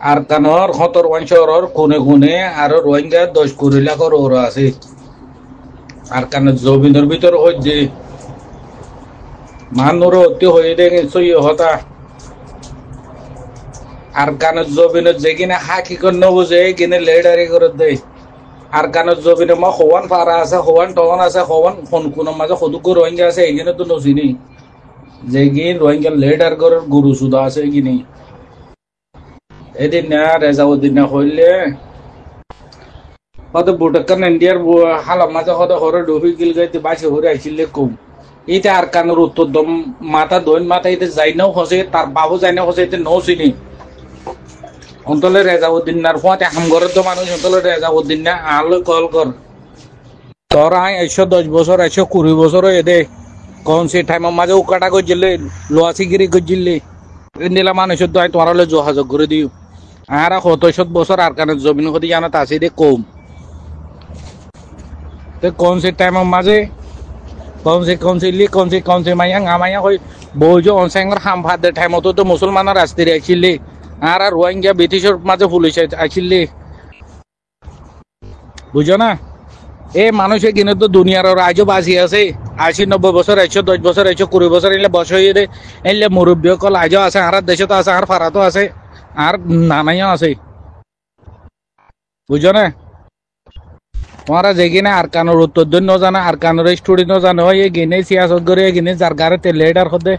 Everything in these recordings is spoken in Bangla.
আরকানর 17 কোনে কোনে আর রোহিঙ্গা 10 কোটি লাখর ওরা আছে। আরকানের জমিনের ভিতর হচ্ছে মানুষ অতি হয়ে দেখে সই হতা। আরকানের জমিনের যেখানে হাকি করে নবুঝে কিনে লেডারি করে দেয়। আরকানের জমিনে মা হওয়ান পারা আছে, হওয়ান টন আছে, হওয়ান কোন মাঝে সদুক রোহিঙ্গা আছে, এইখানে তো নচিনি যেগিন রোহিঙ্গা লেডার করে গুরু সুদা আছে এইখানে। এদিন না রেজাউদ্দিন না হইলে হয়তো বুটাকান ইন্ডিয়ার হালাম মাঝে হয়তো হরে ডুবি গিল গাইতে বাসে হরে আইছিলে কম। এইটা আরকানের উত্তর দম মাথা দৈন মাথা এতে যাই নাও হসে, তার বাবু যাই না হসে, এতে নৌ চিনি অন্তলে রেজাউদ্দিন না ফুয়াতে হামগরের তো মানুষ অন্তলে রেজাউদ্দিন না আলো কল কর তোর আই 110 বছর 120 বছর এদে কোন সে টাইমের মাঝে উকাটা করছিলে লোয়াসিগিরি করছিলে দিলা মানুষের তো তোমার হলে যোগাযোগ করে দিও। আর 700 বছর আরকানের জমিন হতে জানা আছে দে কম। তো কোন সে টাইমের মাঝে কোন সে মাইয়া হই বউজো অনসাঙ্গর হাম ভাত টাইম তো মুসলমানের রাস্তায় আইছিলে আর রোহিঙ্গা ব্রিটিশের মাঝে পুলিশ আইছিলে বুঝো না। এ মানুষে কিনে তো দুনিয়ার আজও বাঁচি আছে 80-90 বছর 110 বছর 120 বছর এলে বয়স হয়ে দে এলে মুরব্বী কল আজও আছে। আর দেশে তো আছে, আর ফারাতো আছে, আর নানাইও আছে বুঝো না। তোমারা যেখানে আরকানের উত্তর দিন জানা আরকানের স্টোরি জানো এই গিনে সিয়াসত করে গিনে যার গারে তেলেডার হতে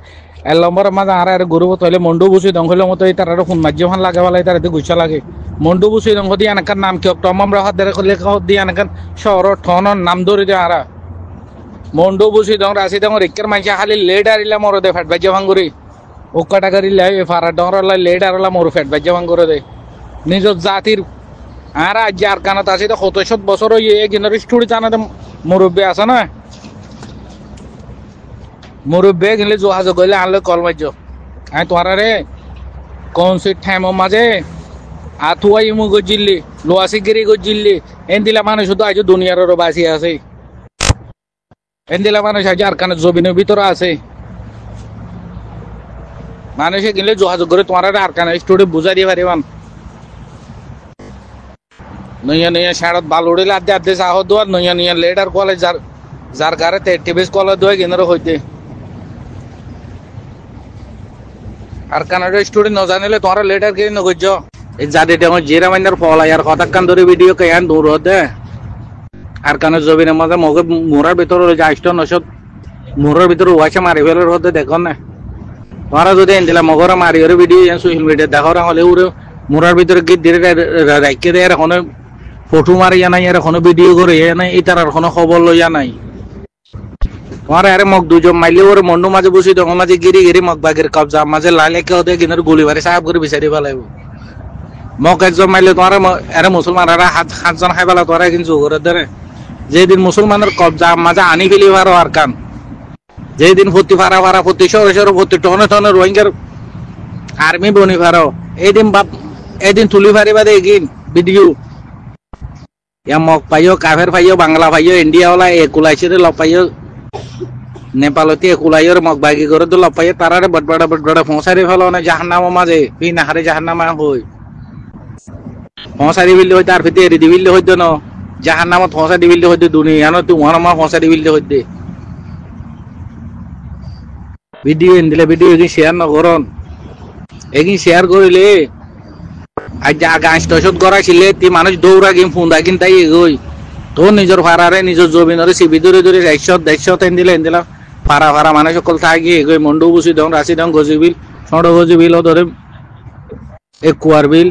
এর নম্বর মাঝে আর গরু তলে মন্ডু বুঝি দং হলে মতো তার ফোন মাঝে ফান লাগে বলে তার গুছা লাগে মন্ডু বুঝি দং হদি এনাকার নাম কি আমরা হাত লেখা হদি এনাকার শহর ঠনের নাম ধরে দিয়ে আরা মন্ডু বুঝি দং রাশি দং রেকের মাইসা খালি লেডার ইলা মর দে ফ্যাট বাজ্যা ভাঙ করি ওকাটা গাড়ি লাই ফারা ডর লেডার মর ফ্যাট বাজ্যা ভাঙ করে দে নিজের জাতির। আর আজ আরকানত আছে তো 700 বছর হয়ে কিনার স্টোরি জানা মুরব্বী আছে না, মুরব্বী কিনলে যোগাযোগ করলে আনলে কল মারছ আমি তোমার রে কোন সে টাইমের মাঝে আথুয়াই ইমু গজিল্লি লোয়াসিগিরি গজিল্লি এন দিলা মানুষ তো আজ দুনিয়ারও বাসি আছে। এন দিলা মানুষ আজ আরকানের জমিনের ভিতরে আছে। মানুষে কিনলে যোগাযোগ করে তোমার আরকানের স্টোরি বুঝাই দিয়ে পারিবান। নইয়া নইয়া শাড়ত বাল উড়িলে আধে আধে চাহ দোয়ার নইয়া নইয়া লেডার কলেজ যার গারে টিভিস কলেজ দোয়া কেন্দ্র হইতে আর কানাডা স্টোরি ন জানিলে তোমার লেডার কে নগজ এই জাতি ডেঙ্গ জিরা মাইনার ফলা ইয়ার কতক্ষণ ধরে ভিডিও কে ইয়ান দূর হতে আর কানের জমিনের মাঝে মগে মোড়ার ভিতরে যাইষ্ট নশত মোড়ার ভিতরে ওয়াইসে মারি ফেলার হতে দেখো না। তোমারা যদি এন দিলা মগরা মারি ওর ভিডিও সোশ্যাল মিডিয়া দেখো হলে উড়ে মোড়ার ভিতরে গিয়ে ধীরে রাখকে দেয় আর এখন ফটো মারি নাই আর এখনো ভিডিও করে নাই এই তার কোনো খবর লইয়া নাই। তোমার আরে মগ দুজন মাইলে ওর মন্ডু মাঝে বসি তখন মাঝে গিরি গিরি মগ বাগের কবজা মাঝে লালে কে হতে কিনার গুলি মারি সাহেব করে বিচারি পেলাইব মগ একজন মাইলে তোমার আরে মুসলমান আর হাতজন খাই পেলা তোরা কিন্তু করে দেরে যেদিন মুসলমানের কবজা মাঝে আনি ফেলি পারো আর কান যেদিন ভর্তি ফারা ভর্তি সর ভর্তি টনে টনে রোহিঙ্গার আর্মি বনি ফারো এইদিন বাপ এদিন তুলি ফারিবা দে এগিন ভিডিও या मग पाइयो काफेर पाइयो बांग्ला पाइयो इंडिया वाला एकुलाइसे लग पाइयो नेपालती एकुलाइयो मग बागी करे तो लग पाइयो तारारे बड़बड़ा फौसारी फेलो ने जाहान्नाम माजे बि नाहारे जाहान्नामा होय फौसारी बिल्ले होय तार फिते एरि बिल्ले होय न जाहान्नाम फौसारी बिल्ले होय दुनिया न तू वहां मा फौसारी बिल्ले होय दे वीडियो इंदिले वीडियो की शेयर न करन एगि शेयर करिले आज গাছ টসত করাইছিলে তি মানুষ দৌড়া গেম ফোন দাকিন তাই এগোই তো নিজের ফারারে নিজের জমিনরে সিবি ধরে ধরে 100 এন দিলা ফারা মানুষ সকল থাকি এগোই মন্ডু বুসি দং রাশি দং গজিবিল ছোট গজিবিল ধরে এক কুয়ার বিল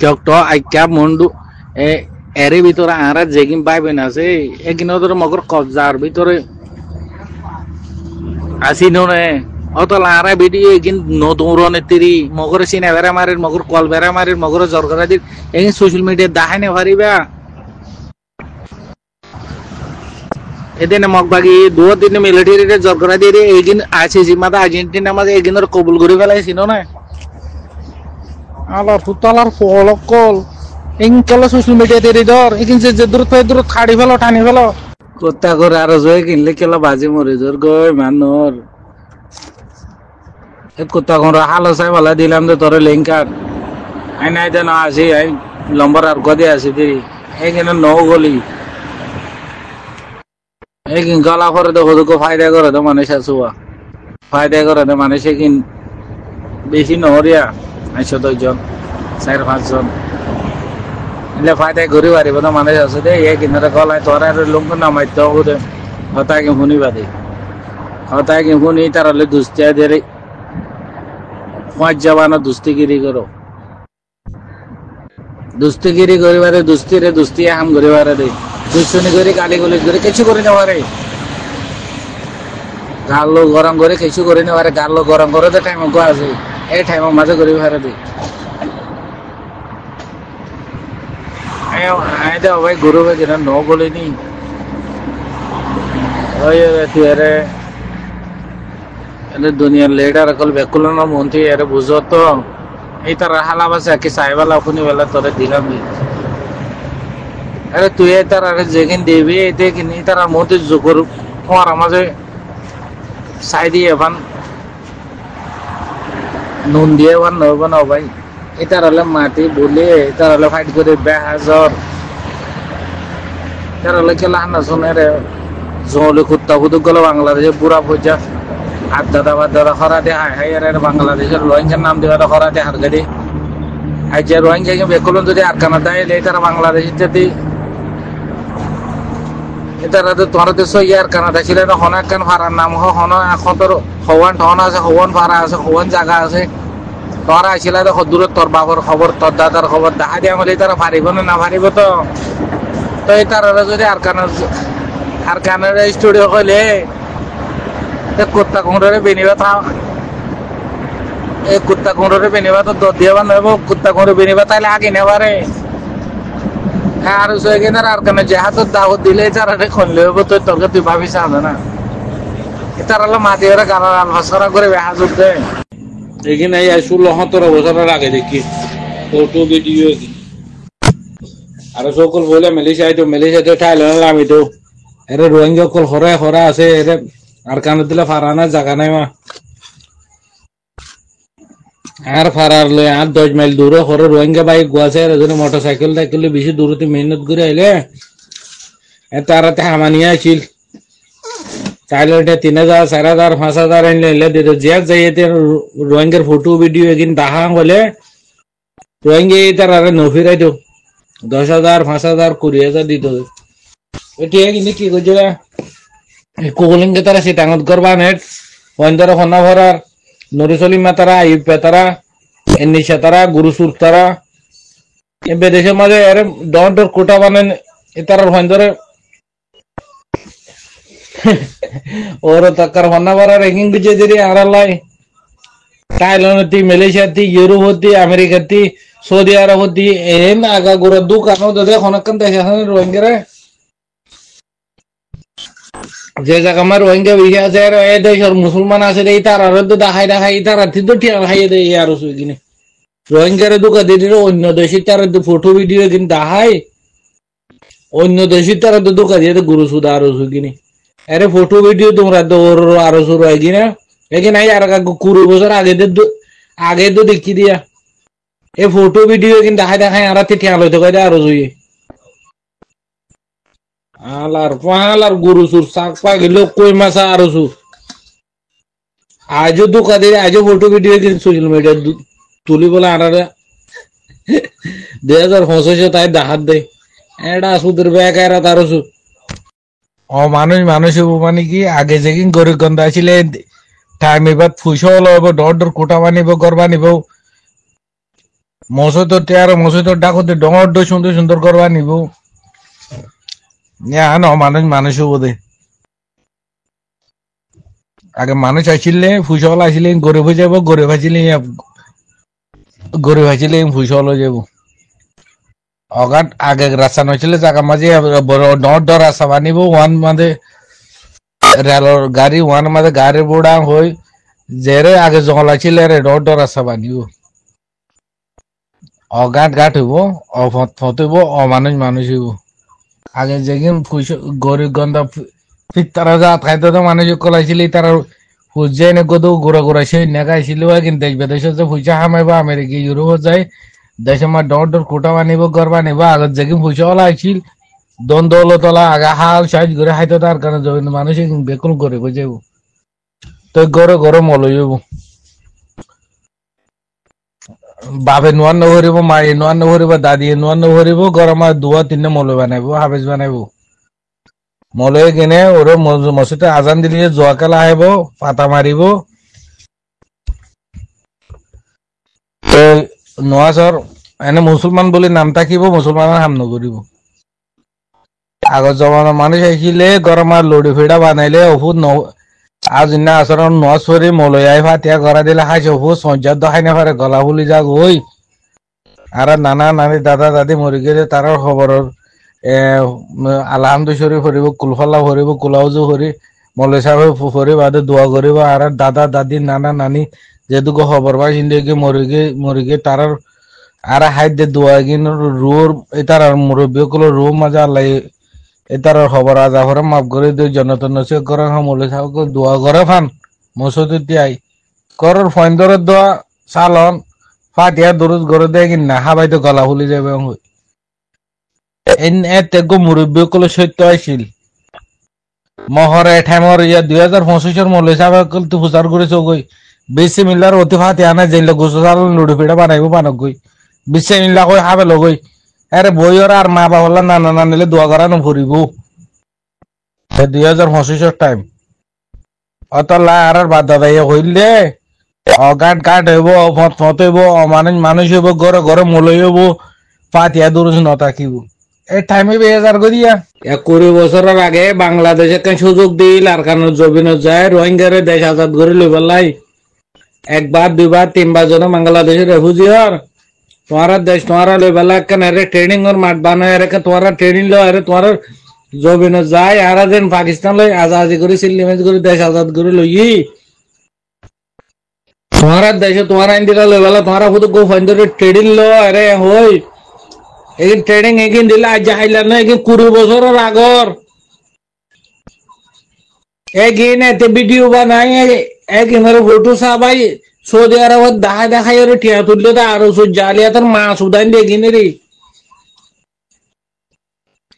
চকট আইকা মন্ডু এর ভিতরে আর যেগিন পাইবেন আছে এগিন ধরে মগর কবজার ভিতরে আসি নে অত লারা ভিডিও কিন নদৌরনে তিরি মগর সিনা বেড়া মারির মগর কল বেড়া মারির মগর জরগরা দিন এই সোশ্যাল মিডিয়া দেখাই না পারিবা এদিন মগবাগি 2-3 মিলিটারিতে জরগরা দিয়ে এইদিন আইসিসি মাথা আর্জেন্টিনা মাঝে এইদিনের কবুল করে ফেলাইছিল না আল্লাহ ফুতালার ফলকল ইনকালা সোশ্যাল মিডিয়া দিয়ে ধর এদিন যে দূর খাড়ি ফেলো টানি ফেলো কোথা করে আর জয় কিনলে কেলা বাজি মরে জোর গয় মানর কোথা কোন হালো সাই বলা দিলাম তো তোর লিঙ্ক আই নাই না আছি আই লম্বর আর গদে আছি দি এইখানে নৌ গলি এই গলা করে তো হুদুকো ফায়দা করে তো মানুষ আছুয়া ফায়দা করে তো মানুষে কিন বেশি নহরিয়া ১০০ জন ৪-৫ জন এলে ফায়দায় ঘুরি পারিব তো মানুষ আছে দে এই কিনারে গলায় তোরা লুঙ্গ নামাইত হুদে হতায় কি শুনি বাদে হতায় কি শুনি তারালে দুস্তিয়া দেরে ৫ জবানো দুস্তিগিরি করো দুস্তিগিরি করিবারে দুস্তিরে দুস্তি হাম করিবারে দে দুশ্মনী করে গালি গলিজ করে কিছু করে নেওয়ারে গালো গরম করে কিছু করে নেওয়ারে গালো গরম করে তো টাইম গো আছে এই টাইম মাঝে করি ভারে দে আই দে ভাই গুরু ভাই যেন নো বলিনি ওই তুয়ারে এনে দুনিয়ার লিডার কল বেকুলন মন্ত্রী এর বুঝো তো এই তার হালাবাসা কি সাহেবালা খুনি বেলা তোরে দিলাম আরে তুই তার আরে যেদিন দেবি এতে কিনি তার মধ্যে জোকর তোমার মাঝে সাইডি এভান নুন দিয়ে এভান নব না ভাই এটার হলে মাটি বলে এটার হলে ফাইট করে বেহাজর এটার হলে খেলা হানা শুনে রে জলে কুত্তা কুতুক গেল বাংলাদেশে পুরা পয়সা হাত দাদা বাদ দাদা খরা দে হাই হাই আর বাংলাদেশের রোহিঙ্গার নাম দেওয়া খরা দে হার গাড়ি আর যে রোহিঙ্গা বেকুলন যদি আটকানা দেয় তারা বাংলাদেশের যদি এটারা তো তোমার দেশ ইয়ার কানাডা ছিল না হন একখান ভাড়ার নাম হন এখন তোর হওয়ান ঠন আছে হওয়ান ভাড়া আছে হওয়ান জায়গা আছে তোরা আসছিল তো দূরের তোর বাবার খবর তোর দাদার খবর দেখা দিয়া হলে তারা পারিব না পারিব তো এই তারা যদি আর কানাডা স্টুডিও হলে কুত্তা কুমড়োরে বেনিবা থাও এই কুত্তা কুমড়োরে বেনিবা তো দর দিয়ে নব কুত্তা কুমড়ো বেনিবা তাইলে আগে নেবারে আর সেখানে আর কেন যে হাতের দাওয়াত দিলে তারা খুনলে হবো তো তোকে তুই ভাবিস না তারা মাটি ওরা গানার আলফাসরা করে হাজুর দেয় এখানে ১৬-১৭ বছরের আগে দেখি ফটো ভিডিও আর সকল বলে মালয়েশিয়াতে ঠাইলে আমি তো এর রোহিঙ্গা কল হরা আছে এর আর কানে দিলে ফারানা জায়গা নাই মা আর ফারার লই আর ১০ মাইল দূরে হরে রোহিঙ্গা বাইক গোয়াছে আর এজন্য মোটরসাইকেল টাইকেল বেশি দূরতে মেহনত করে আইলে তারাতে হামানিয়া আছিল তাইলে ৩,০০০ ৪,০০০ ৫,০০০ আনলে দিতে যে যাইতে রোহিঙ্গার ফটো ভিডিও এগিন দেখা হলে রোহিঙ্গা তার আর নফিরাই দিও ১০,০০০ ৫,০০০ ২০,০০০ দিত এটিয়া কিন্তু কি করছিল কোকলিংকে তারা সিটাঙত করবা নেট পয়েন্টার হন্না ভরার নরিসলিমা তারা আইব তারা এনিশা তারা গুরুসুর তারা বিদেশের মাঝে এর ডর কোটা বানেন তার পয়েন্টারে ওর তাকার হন্না ভরার রেঙ্কিং দিচ্ছে যদি আড়ালাই Thailand Malaysia Europe America Saudi Arab এন আগা গোড়া দোকান অনেকক্ষণ দেখে রোহিঙ্গারে যে জায়গা আমার রোহিঙ্গা বেশি আছে আর এই দেশের মুসলমান আছে এই তারা তো দেখাই তারা তো ঠিক খাইয়ে দেয় আরো কিনে রোহিঙ্গারে দোকা দিয়ে অন্য দেশের তারা তো ফটো ভিডিও কিনে দেখায় অন্য দেশের তারা তো দোকা দিয়ে গুরু সুদা আরো কিনে আরে ফটো ভিডিও তোমরা তো আরো শুরু হয় কিনা এখানে আর ২০ বছর আগে তো দেখি দিয়া এই ফটো ভিডিও কিন্তু দেখাই আর ঠিয়া লইতে কয় আরো জুই আলার পাহালার গুরু সুর শাক পা গেল কই মাছা আরো সুর আজও দোকা দিয়ে আজও ফটো ভিডিও কিন্তু সোশ্যাল মিডিয়া তুলি বলে আর ২০২৫ তাই দেখাত দেয় এটা সুদের ব্যাগ আর তারও সুর মানুষ মানে কি আগে যেদিন গরিব গন্ধ আসলে টাইম এবার ফুসো লব ডর কোটা বানিব ঘর বানিব মসজিদ ডাকতে ডর সুন্দর সুন্দর ঘর বানিব মানুষ বোধে আগে মানুষ আসলে ফুসল আসলে গরিব হয়ে যাব গরিব আসলে ফুসল হয়ে যাব অগাট আগে রাস্তা নছিল জায়গা মাঝে ডর রাস্তা বানিব ওয়ান মাঝে রেলর গাড়ি ওয়ান মাঝে গাড়ি বোড়া হই যেরে আগে জঙ্গল আছিল রে ডর রাস্তা বানিব অগাট গাট হইব অফতইব মানুষ হইব আগে যেদিন গরিব গন্ধা তারা যা খাইতে তো মানুষ কলাইছিল তারা ফুজাই নে গদৌ গোড়া সে নেগাইছিল কিন্তু দেশ বিদেশে যে ফুজা হামাইব আমেরিকা ইউরোপ যায় দেশে মা ডর ডর কোটা বানিব ঘর বানিব আগত যে পয়সা ওলা আইছিল দন দৌলতলা আগা হাল সাইজ করে হাইতো তার কারণে জমিন মানুষ বেকুল করে বুঝাইব তো গড়ে গড়ে মলইব বাপে নোয়ার নভরিব মায়ে নোয়ার নভরিব দাদি নোয়ার নভরিব গরম দুয়া তিনটা মল বানাইব হাফেজ বানাইব মলয়ে কিনে ওরে মসজিদে আজান দিলে জোয়াকাল আহিব পাতা মারিব তো নোয়াজর এনে মুসলমান বলে নাম থাকিব মুসলমানের হাম নকরিব আগৰ জমানাৰ মানুহ আহিলে গৰম লৰি ফিৰা বানাইলে ঔষধ আজ ইনা আচৰণ নচৰি মলয়াই ফাটিয়া কৰা দিলে খাইছে ঔষধ সঞ্জাত দেখাই নাপাৰে গলা ফুলি যাক হৈ আৰু নানা নানি দাদা দাদি মৰি গেলে তাৰ খবৰৰ আলহামদু শরীফ ফুরিব কুলফলা ফুরিব কুলাউজু ফুরি মৌলাই সাহেব ফুরি বাদে দোয়া করিব আর দাদা দাদি নানা নানি যেটুকু খবর পাই সিন্ধে মরি গে তার আর হাইদে দোয়া গিন রুর এটার মুরব্বী গুলো রু মাজা আল্লাহ এটার খবর আজা করে মাফ করে দিয়ে জনতন নসিহত করে মৌলাই সাহেব দোয়া করে ফান মসজিদ দিয়াই করর ফয়েন্দরের দোয়া সালন ফাটিয়া দুরুজ করে দেয় কি না হাবাই তো গলা ফুলি যাবে তেগো মুরব্বী কলে সত্য আইছিল মহরে ঠেমর 2025 মৌলাই সাহেব তো প্রচার করেছে গই বেশি মিলার অতি ফাতে আনা জেলে গোসল লুডু পিঠা বানাইব বানক গই বেশি মিলা কই হাবে লগই আরে বইর আর মা বাবা নানা নানিলে দোয়া করানো ফুরিব 2025 টাইম অতলা আর বাদ দাদাই হইলে অগাট গাট হইব ফত ফত হইব অমানুষ মানুষ হইব ঘরে ঘরে মলই হইব ফাতিয়া দুরুজ নতাকিব এই টাইমে 2000 করিয়া 20 বছরের আগে বাংলাদেশে কেন সুযোগ দিল আর কারণ জবিনত যায় রোহিঙ্গারে দেশ আজাদ করে লইবার লাই একবার দুইবার তিনবার জন বাংলাদেশের রেফিউজি হর তোমার দেশ তোমার লইবার লাই কেন আরে ট্রেনিং ওর মাঠ বানায় রেখে তোমার ট্রেনিং লো আরে তোমার জবিনত যায় আর যেন পাকিস্তান লই আজাদি করে সিলিমেজ করে দেশ আজাদ করে লই তোমার দেশে তোমার ইন্ডিয়া লইবার তোমার খুদ গো ফাইন্ডরে ট্রেনিং লো আরে হই এই ট্রেনিং এগিন দিলে আজ হাইলার না এগিন 20 বছরের আগর এগিন এতে ভিডিও বানাই এগিন আর ফটো সাবাই সৌদি আরবত দেখাই আর টিয়া তুললে তো আরো জালিয়াতের মাছ উদান দেখিন রে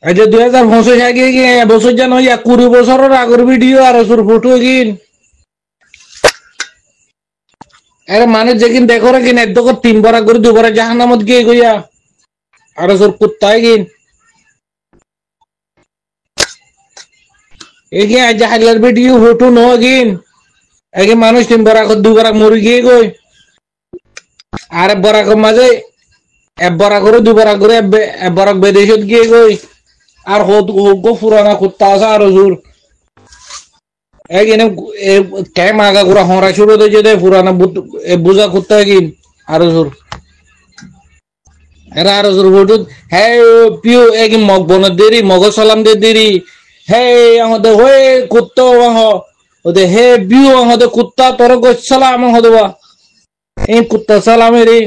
এই যে 2025 আগে বছর জানো 20 বছরের আগর ভিডিও আর সুর ফটো এগিন আরে মানুষ যেদিন দেখো রে কিন একদম 3 বার করে 2 বার জাহান্নামত গিয়ে গইয়া আর সুর কুত্তায় গিন এগে আজ হাইলার ভিডিও ফটো নো গিন এগে মানুষ 3 বার 2 বার মরি গিয়ে গই আর বরাক মাঝে এক বার করে 2 বার করে এক বার বিদেশত গিয়ে গই আর গো পুরানা কুত্তা আছে আর সুর এগিনে টাইম আগা করে হরা শুরু হয়ে যেতে পুরানা বুঝা কুত্তা গিন আর সুর এরা আর সুর ফটো হে পিও এগি মগ বন দেরি মগ সালাম দে দেরি হে আমাদের হয়ে কুত্তা ওদের হে বিউ আমাদের কুত্তা তোর গো সালাম হদবা এই কুত্তা সালাম রে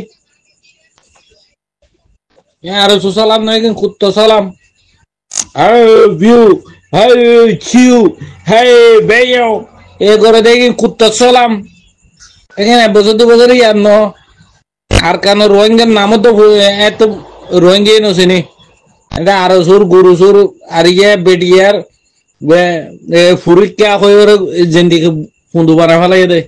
আর সু সালাম নাই কিন্তু কুত্তা সালাম হে বিউ হে চিউ হে বেয়ো এ করে দেখি কুত্তা সালাম এখানে বছর ইয়ার ন আর কেন রোহিঙ্গার নামও তো এত রোহিঙ্গাই নছিনি এটা আরো সুর গুরু সুর আর ইয়ে বেটিয়ার ফুরিকা হয়ে জিন্দিকে ফুন্দু বানা ফেলাই দে